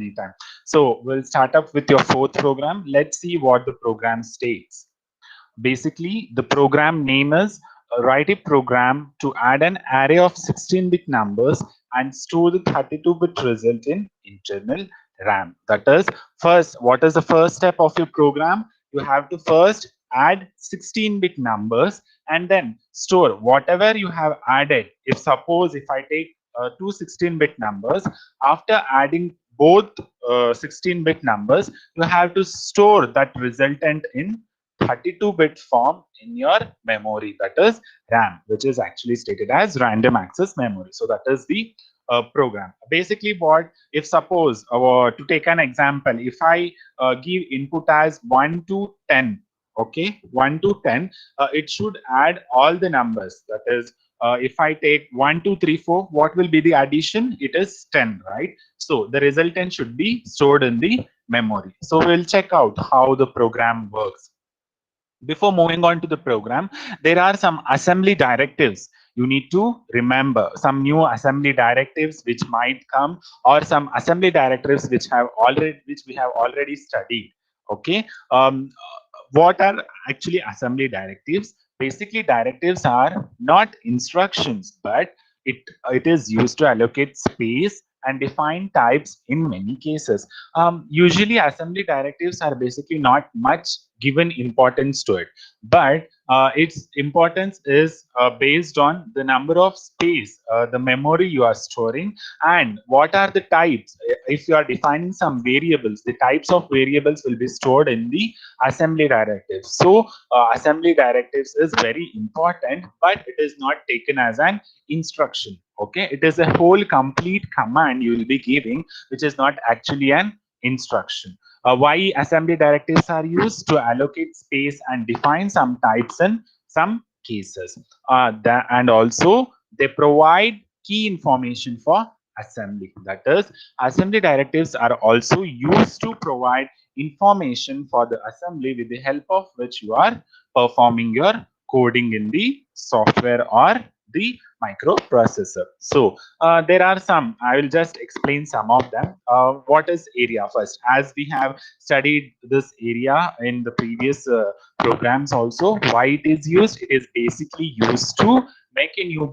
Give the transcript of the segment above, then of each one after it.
anytime. So we'll start up with your fourth program. Let's see what the program states. Basically, the program name is write a program to add an array of 16-bit numbers and store the 32-bit result in internal RAM. That is, first, what is the first step of your program? You have to first add 16-bit numbers and then store whatever you have added. If suppose if I take two 16-bit numbers, after adding both 16-bit numbers, you have to store that resultant in 32-bit form in your memory, that is RAM, which is actually stated as random access memory. So that is the program. Basically, what if suppose to take an example, if I give input as 1 to 10, okay, 1 to 10, it should add all the numbers. That is, if I take 1, 2, 3, 4, what will be the addition? It is 10, right? So the resultant should be stored in the memory. So we'll check out how the program works. Before moving on to the program, there are some assembly directives you need to remember, some new assembly directives which might come, or some assembly directives which we have already studied. Okay. What are actually assembly directives? Basically, directives are not instructions, but it is used to allocate space and define types in many cases. Usually, assembly directives are basically not much given importance to it, but its importance is based on the number of space, the memory you are storing, and what are the types. If you are defining some variables, the types of variables will be stored in the assembly directives. So assembly directives is very important, but it is not taken as an instruction. Okay, it is a whole complete command you will be giving, which is not actually an instruction. Why assembly directives are used? To allocate space and define some types in some cases. And also they provide key information for assembly. That is, assembly directives are also used to provide information for the assembly with the help of which you are performing your coding in the software or the microprocessor. So there are some, I will just explain some of them. What is area first? As we have studied this area in the previous programs also, why it is used? It is basically used to make a new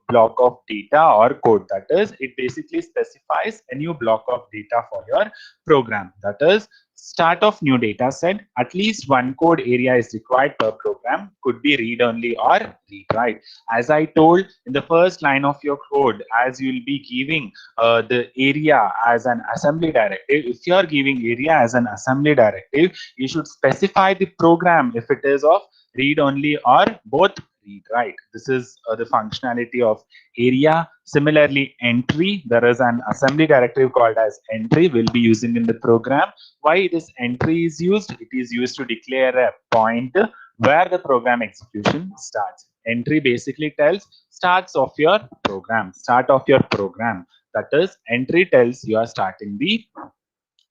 block of data or code. That is, it basically specifies a new block of data for your program. That is, start of new data set, at least one code area is required per program, could be read only or read write. As I told in the first line of your code, as you will be giving the area as an assembly directive, if you are giving area as an assembly directive, you should specify the program if it is of read only or both read write. This is the functionality of area. Similarly, entry, there is an assembly directive called as entry, will be using in the program. Why this entry is used? It is used to declare a point where the program execution starts. Entry basically tells start of your program. That is, entry tells you are starting the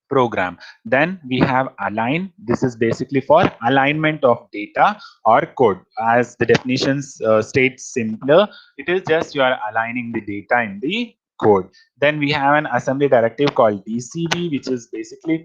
program. Then we have align. This is basically for alignment of data or code. As the definitions states simpler, it is just you are aligning the data in the code. Then we have an assembly directive called DCB, which is basically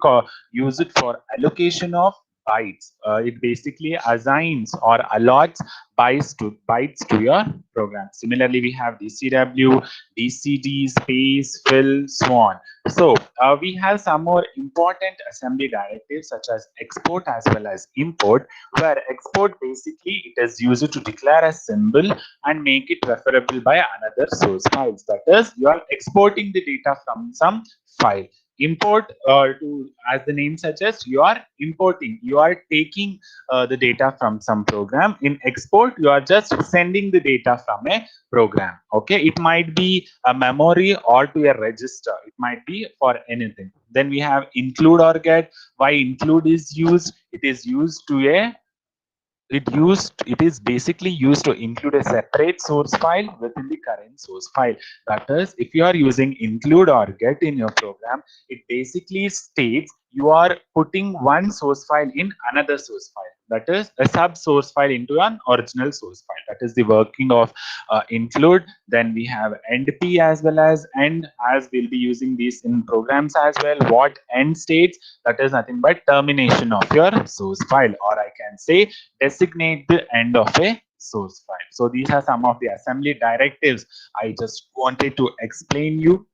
use it for allocation of bytes. It basically assigns or allots bytes to your program. Similarly, we have DCW, DCD, space, fill, so on. So we have some more important assembly directives such as export as well as import, where export basically it is used to declare a symbol and make it referable by another source files. That is, you are exporting the data from some file. Import, as the name suggests, you are importing, you are taking the data from some program. In export, you are just sending the data from a program. Okay, it might be a memory or to a register, it might be for anything. Then we have include or get. Why include is used? It is used to a it is basically used to include a separate source file within the current source file. That is, if you are using include or get in your program, it basically states you are putting one source file in another source file. that is a sub source file into an original source file. That is the working of include. Then we have endp as well as end, as we'll be using these in programs as well. What end states, that is nothing but termination of your source file, or I can say designate the end of a source file. So these are some of the assembly directives I just wanted to explain you.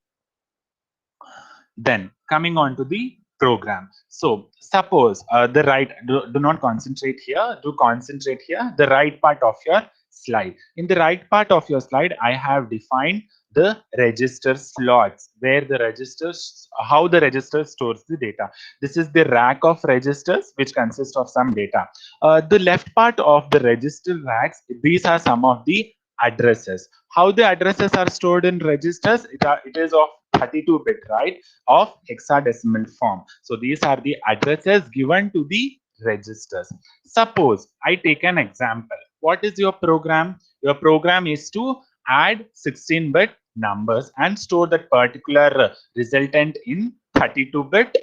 Then coming on to the program. So suppose the right, do not concentrate here, do concentrate here, the right part of your slide. In the right part of your slide, I have defined the register slots, where the registers, how the register stores the data. This is the rack of registers which consists of some data. The left part of the register racks, these are some of the addresses. How the addresses are stored in registers, it is of 32-bit, right, of hexadecimal form. So these are the addresses given to the registers. Suppose I take an example. What is your program? Your program is to add 16-bit numbers and store that particular resultant in 32-bit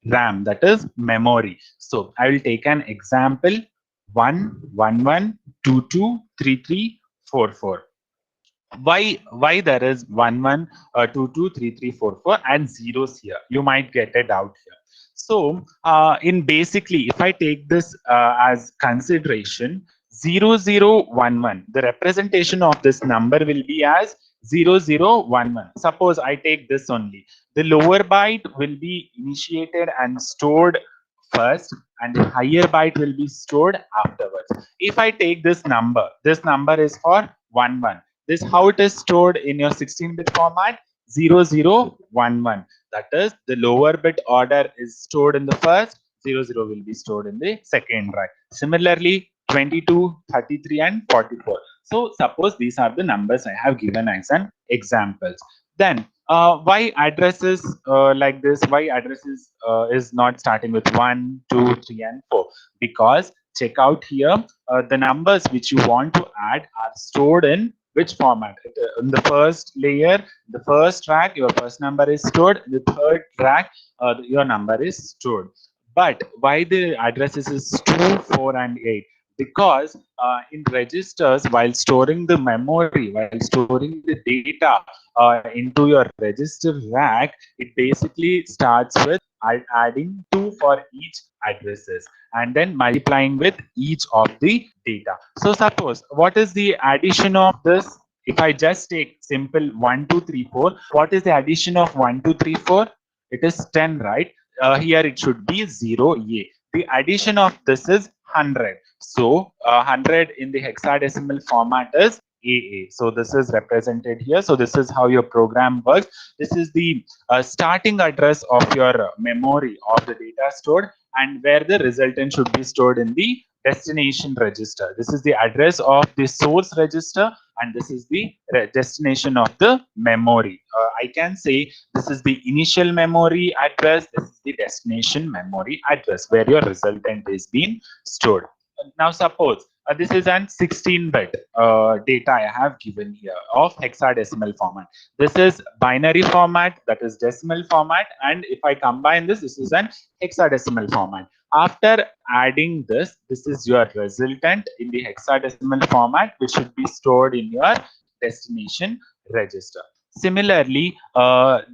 RAM, that is memory. So I will take an example: 1 1 1 2 2 3 3 4 4. Why there is 1 1 2 2 3 3 4 4 and zeros here? You might get a doubt here. So in basically, if I take this as consideration, 0011, the representation of this number will be as 0011. Suppose I take this only, the lower byte will be initiated and stored first, and the higher byte will be stored afterwards. If I take this number is for 1 1. This how it is stored in your 16-bit format: 0011. That is, the lower bit order is stored in the first, 00 will be stored in the second, right? Similarly, 22, 33, and 44. So suppose these are the numbers I have given as an examples. Then why addresses like this? Why addresses is not starting with 1, 2, 3, and 4? Because check out here, the numbers which you want to add are stored in which format? In the first layer, the first rack, your first number is stored. The third rack, your number is stored. But why the addresses is 2, 4, and 8? Because in registers, while storing the memory, while storing the data into your register rack, it basically starts with adding 2 for each addresses and then multiplying with each of the data. So suppose, what is the addition of this? If I just take simple 1 2 3 4, what is the addition of 1 2 3 4? It is 10, right? Here it should be 0 a. The addition of this is 100. So 100 in the hexadecimal format is AA. So this is represented here. So this is how your program works. This is the starting address of your memory of the data stored, and where the resultant should be stored in the destination register. This is the address of the source register, and this is the destination of the memory. I can say this is the initial memory address, this is the destination memory address where your resultant is being stored. Now suppose this is an 16-bit data I have given here of hexadecimal format. This is binary format, that is decimal format, and if I combine this, this is an hexadecimal format. After adding this, this is your resultant in the hexadecimal format, which should be stored in your destination register. Similarly,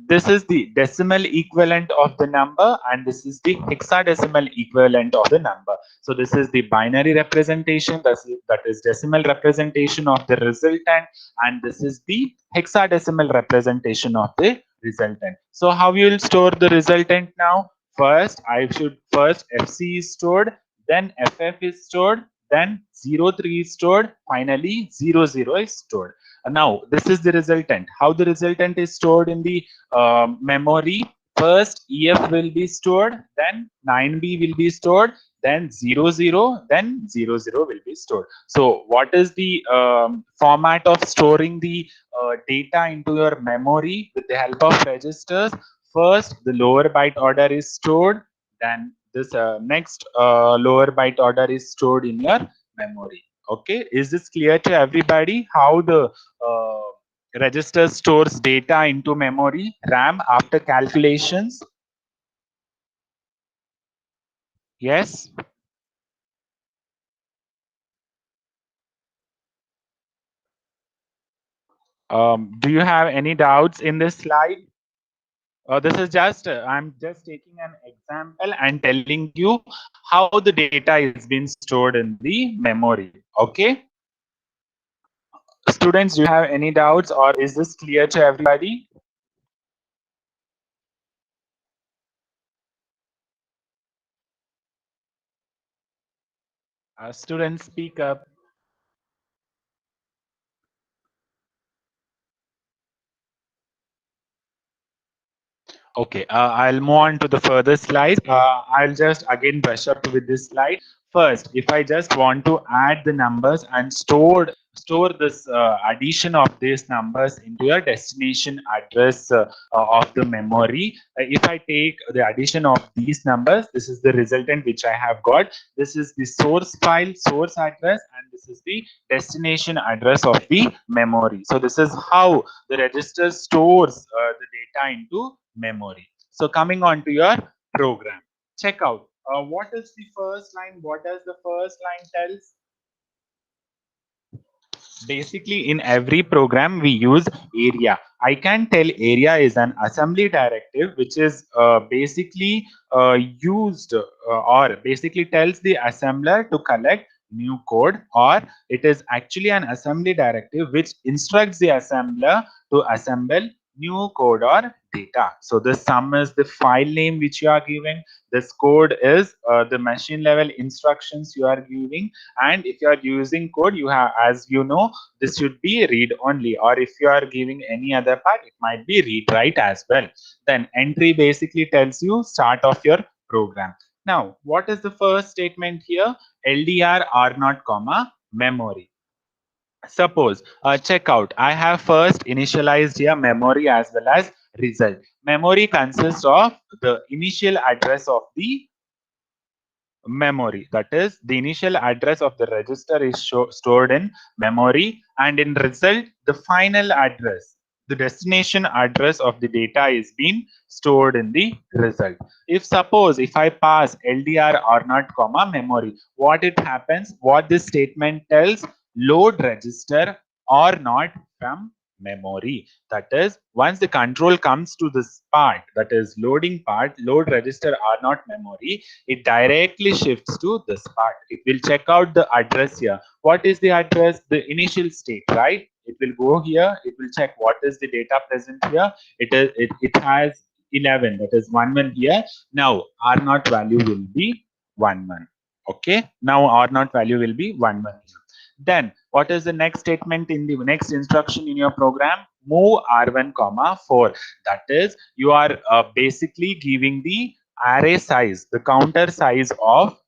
this is the decimal equivalent of the number, and this is the hexadecimal equivalent of the number. So this is the binary representation, that is decimal representation of the resultant, and this is the hexadecimal representation of the resultant. So how you will store the resultant now? First, FC is stored, then FF is stored, then 03 is stored, finally 00 is stored. Now, this is the resultant. How the resultant is stored in the memory? First, EF will be stored, then 9B will be stored, then 00, then 00 will be stored. So, what is the format of storing the data into your memory with the help of registers? First, the lower byte order is stored, then this next lower byte order is stored in your memory. Okay, is this clear to everybody how the register stores data into memory RAM after calculations? Yes. Do you have any doubts in this slide? This is just, I'm just taking an example and telling you how the data is being stored in the memory. Okay. Students, do you have any doubts or is this clear to everybody? Students, speak up. Okay, I'll move on to the further slides. I'll just again brush up with this slide. First, if I just want to add the numbers and store this addition of these numbers into your destination address of the memory. If I take the addition of these numbers, this is the resultant which I have got. This is the source file, source address, and this is the destination address of the memory. So this is how the register stores the data into memory. So coming on to your program, check out what is the first line. What does the first line tells? Basically, in every program we use area. I can tell area is an assembly directive which is basically used or basically tells the assembler to collect new code, or it is actually an assembly directive which instructs the assembler to assemble new code or data. So the sum is the file name which you are giving, this code is the machine level instructions you are giving, and if you are using code, you have, as you know, this should be read only, or if you are giving any other part, it might be read write as well. Then entry basically tells you start of your program. Now what is the first statement here? LDR R naught comma memory. Suppose check out, I have first initialized here memory as well as result. Memory consists of the initial address of the memory, that is the initial address of the register is stored in memory, and in result the final address, the destination address of the data is being stored in the result. If suppose if I pass LDR R naught comma memory, what it happens, what this statement tells, load register or not from memory. That is, once the control comes to this part, that is loading part, load register or not memory, it directly shifts to this part. It will check out the address here. What is the address? The initial state, right? It will go here. It will check what is the data present here. It has 11. That is 1 1 here. Now R naught value will be 1 1. Okay. Now R naught value will be 1 1 here. Then what is the next statement in the next instruction in your program? Move R1 comma 4. That is, you are basically giving the array size, the counter size of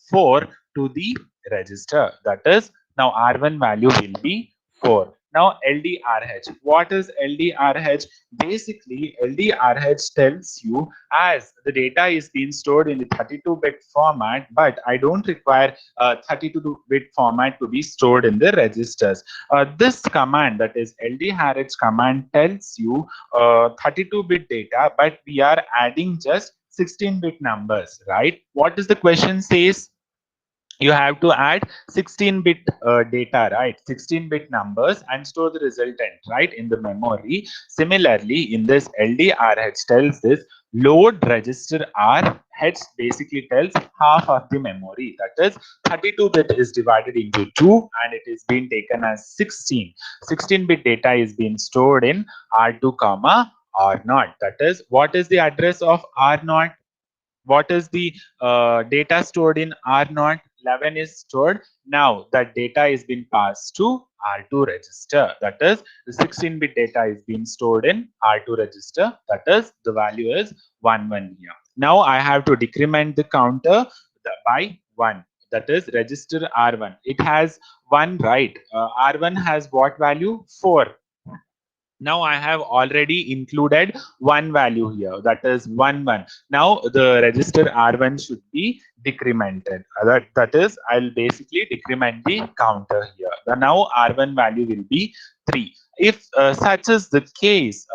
4 to the register. That is, now R1 value will be 4. Now LDRH. What is LDRH? Basically, LDRH tells you, as the data is being stored in the 32-bit format, but I don't require 32-bit format to be stored in the registers. This command, that is LDRH command, tells you 32-bit data, but we are adding just 16-bit numbers, right? What does the question says? You have to add 16-bit data, right? 16-bit numbers and store the resultant, right, in the memory. Similarly, in this LDRH tells this load register R hex basically tells half of the memory. That is, 32-bit is divided into 2 and it is being taken as 16. 16-bit data is being stored in R2 comma R0. That is, what is the address of R0? What is the data stored in R0? 11 is stored. Now that data is being passed to R2 register. That is, the 16-bit data is being stored in R2 register. That is, the value is 1 1 here. Now I have to decrement the counter by 1. That is register R1. It has 1, right? R1 has what value? 4. Now I have already included one value here, that is 1 1. Now the register R1 should be decremented. That is, I'll basically decrement the counter here. Now R1 value will be 3. If such is the case,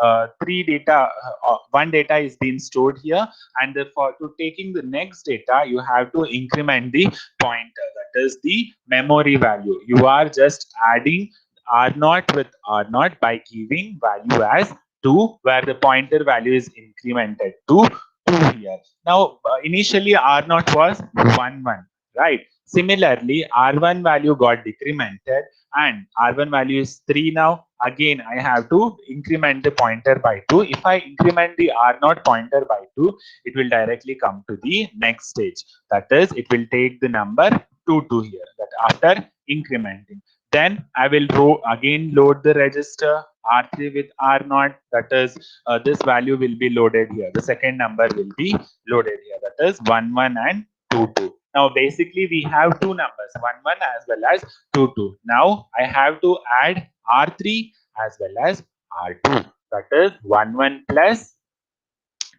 one data is being stored here, and for to taking the next data, you have to increment the pointer, that is the memory value. You are just adding R0 with R0 by giving value as 2, where the pointer value is incremented to 2 here. Now, initially R0 was 1, 1, right? Similarly, R1 value got decremented and R1 value is 3 now. Again, I have to increment the pointer by 2. If I increment the R0 pointer by 2, it will directly come to the next stage. That is, it will take the number 2 to here, that after incrementing. Then I will again load the register R3 with R0. That is, this value will be loaded here. The second number will be loaded here. That is 1, 1 and 2, 2. Now, basically, we have two numbers, 1, 1 as well as 2, 2. Now, I have to add R3 as well as R2. That is 1, 1 plus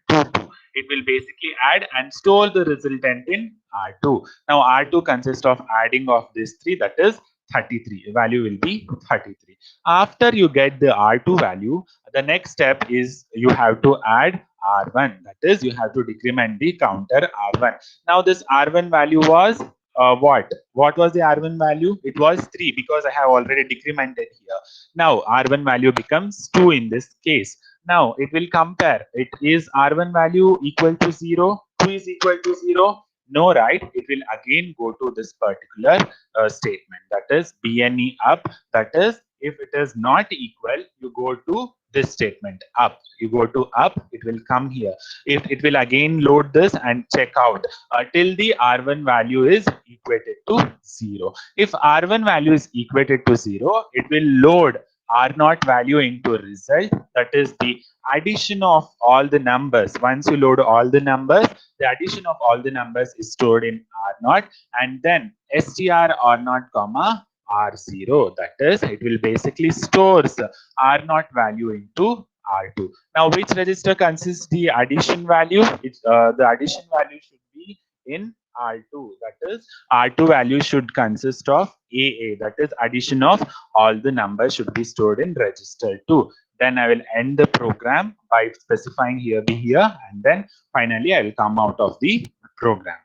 2, 2. It will basically add and store the resultant in R2. Now, R2 consists of adding of these three, that is 33. The value will be 33. After you get the R2 value, the next step is you have to add R1. That is, you have to decrement the counter R1. Now, this R1 value was what? What was the R1 value? It was 3 because I have already decremented here. Now, R1 value becomes 2 in this case. Now it will compare. It is R1 value equal to 0, 2 is equal to 0. No, right? It will again go to this particular statement, that is BNE up. That is, if it is not equal, you go to this statement up. You go to up, it will come here. If it will again load this and check out till the R1 value is equated to 0. If R1 value is equated to 0, it will load R0 value into result. That is the addition of all the numbers. Once you load all the numbers, the addition of all the numbers is stored in R0, and then str R0 comma R0. That is, it will basically stores R0 value into R2. Now, which register consists the addition value? The addition value should be in R2. That is, R2 value should consist of AA. That is, addition of all the numbers should be stored in register 2. Then I will end the program by specifying here be here, and then finally I will come out of the program.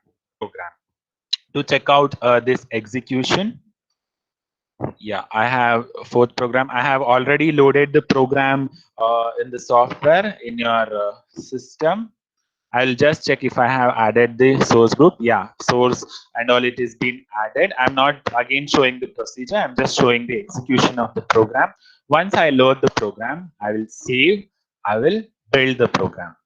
To check out this execution, yeah, I have fourth program. I have already loaded the program in the software in your system. I'll just check if I have added the source group. Yeah, source and all, it is been added. I'm not again showing the procedure. I'm just showing the execution of the program. Once I load the program, I will save. I will build the program.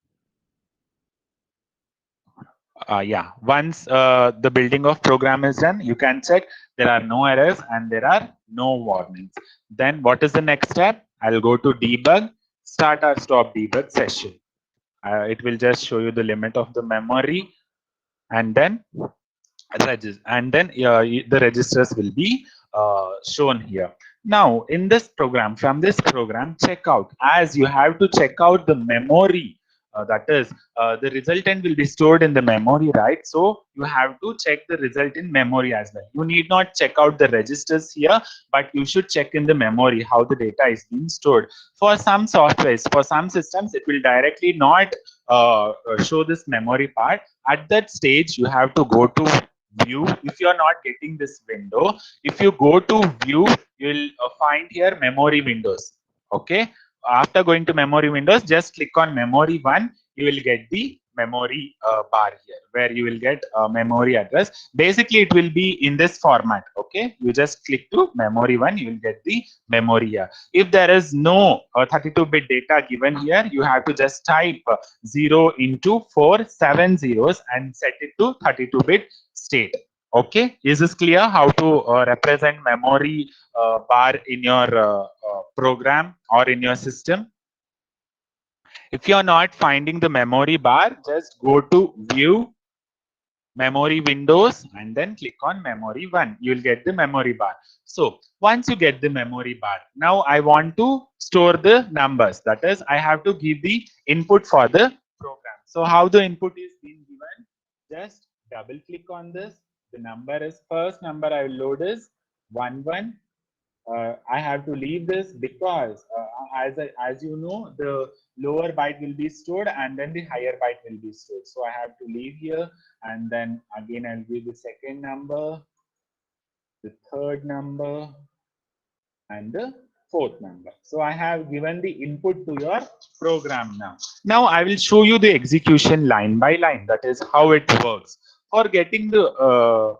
Yeah, once the building of program is done, you can check there are no errors and there are no warnings. Then what is the next step? I'll go to debug, start or stop debug session. It will just show you the limit of the memory, and then the registers will be shown here. Now, in this program, from this program, check out, as you have to check out the memory. That is, the resultant will be stored in the memory, right? So you have to check the result in memory as well. You need not check out the registers here, but you should check in the memory how the data is being stored. For some softwares, for some systems, it will directly not show this memory part. At that stage, you have to go to view. If you are not getting this window, if you go to view, you will find here memory windows. Okay, after going to memory windows, just click on memory 1. You will get the memory bar here, where you will get memory address. Basically it will be in this format. Okay, you just click to memory 1, you will get the memory here. If there is no 32-bit data given here, you have to just type 0 into 4 7 zeros and set it to 32-bit state. Okay, is this clear how to represent memory bar in your program or in your system? If you are not finding the memory bar, just go to view, memory windows, and then click on memory 1. You will get the memory bar. So once you get the memory bar, now I want to store the numbers. That is, I have to give the input for the program. So how the input is being given? Just double click on this. The number is, first number I will load is 1 1. I have to leave this because as you know, the lower byte will be stored and then the higher byte will be stored. So I have to leave here, and then again I'll give the second number, the third number, and the fourth number. So I have given the input to your program now. Now I will show you the execution line by line. That is how it works. For getting the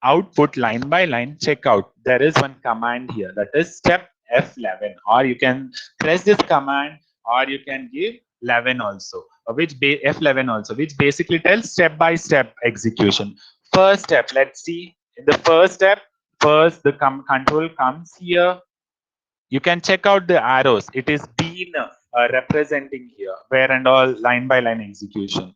output line by line, check out. There is one command here, that is step F11, or you can press this command, or you can give 11 also, F11 also, which basically tells step by step execution. First step, let's see. In the first step, first the control comes here. You can check out the arrows. It is been representing here, where and all line by line execution.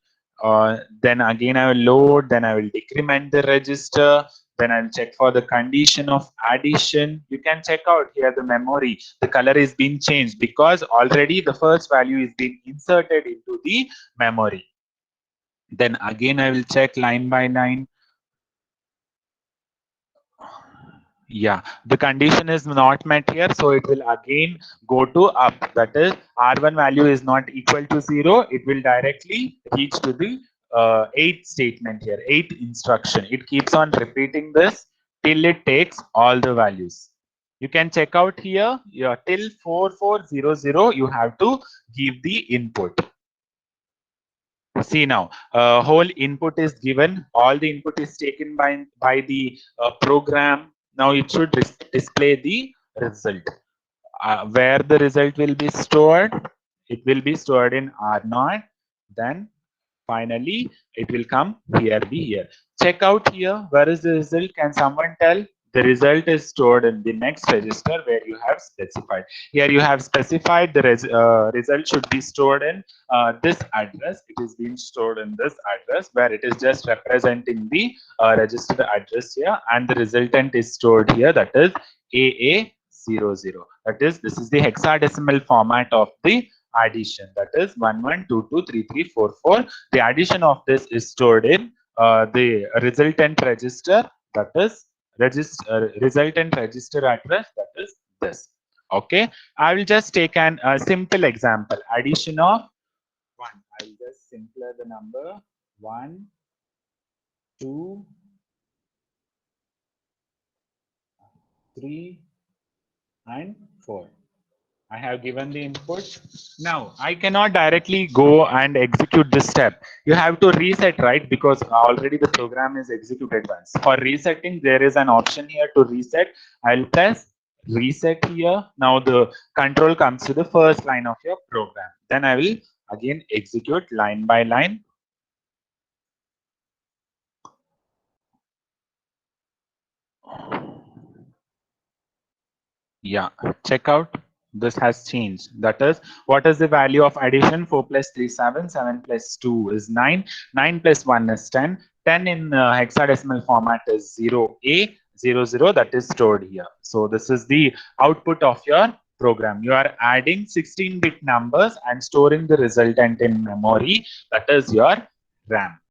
Then again I will load, then I will decrement the register, then I'll check for the condition of addition. You can check out here the memory. The color is being changed because already the first value is being inserted into the memory. Then again I will check line by line. Yeah, the condition is not met here, so it will again go to up. That is, R1 value is not equal to 0. It will directly reach to the 8 statement here, 8 instruction. It keeps on repeating this till it takes all the values. You can check out here, yeah, till 4400, you have to give the input. See now, whole input is given. All the input is taken by the program. Now it should display the result. Where the result will be stored, it will be stored in R0. Then finally, it will come here, be here. Check out here. Where is the result? Can someone tell? The result is stored in the next register where you have specified. Here you have specified the result should be stored in this address. It is being stored in this address where it is just representing the register address here, and the resultant is stored here. That is AA00. That is, this is the hexadecimal format of the addition. That is 11223344. The addition of this is stored in the resultant register. That is resultant register address. That is this. Okay, I will just take an simple example. Addition of 1. I will just simpler the number 1, 2, 3, and 4. I have given the input. Now I cannot directly go and execute this step. You have to reset, right? Because already the program is executed once. For resetting, there is an option here to reset. I'll press reset here. Now the control comes to the first line of your program. Then I will again execute line by line. Yeah, check out. This has changed. That is, what is the value of addition? 4 plus 3, 7. 7 plus 2 is 9. 9 plus 1 is 10. 10 in hexadecimal format is 0A, 00. That is stored here. So this is the output of your program. You are adding 16-bit numbers and storing the resultant in memory. That is your RAM.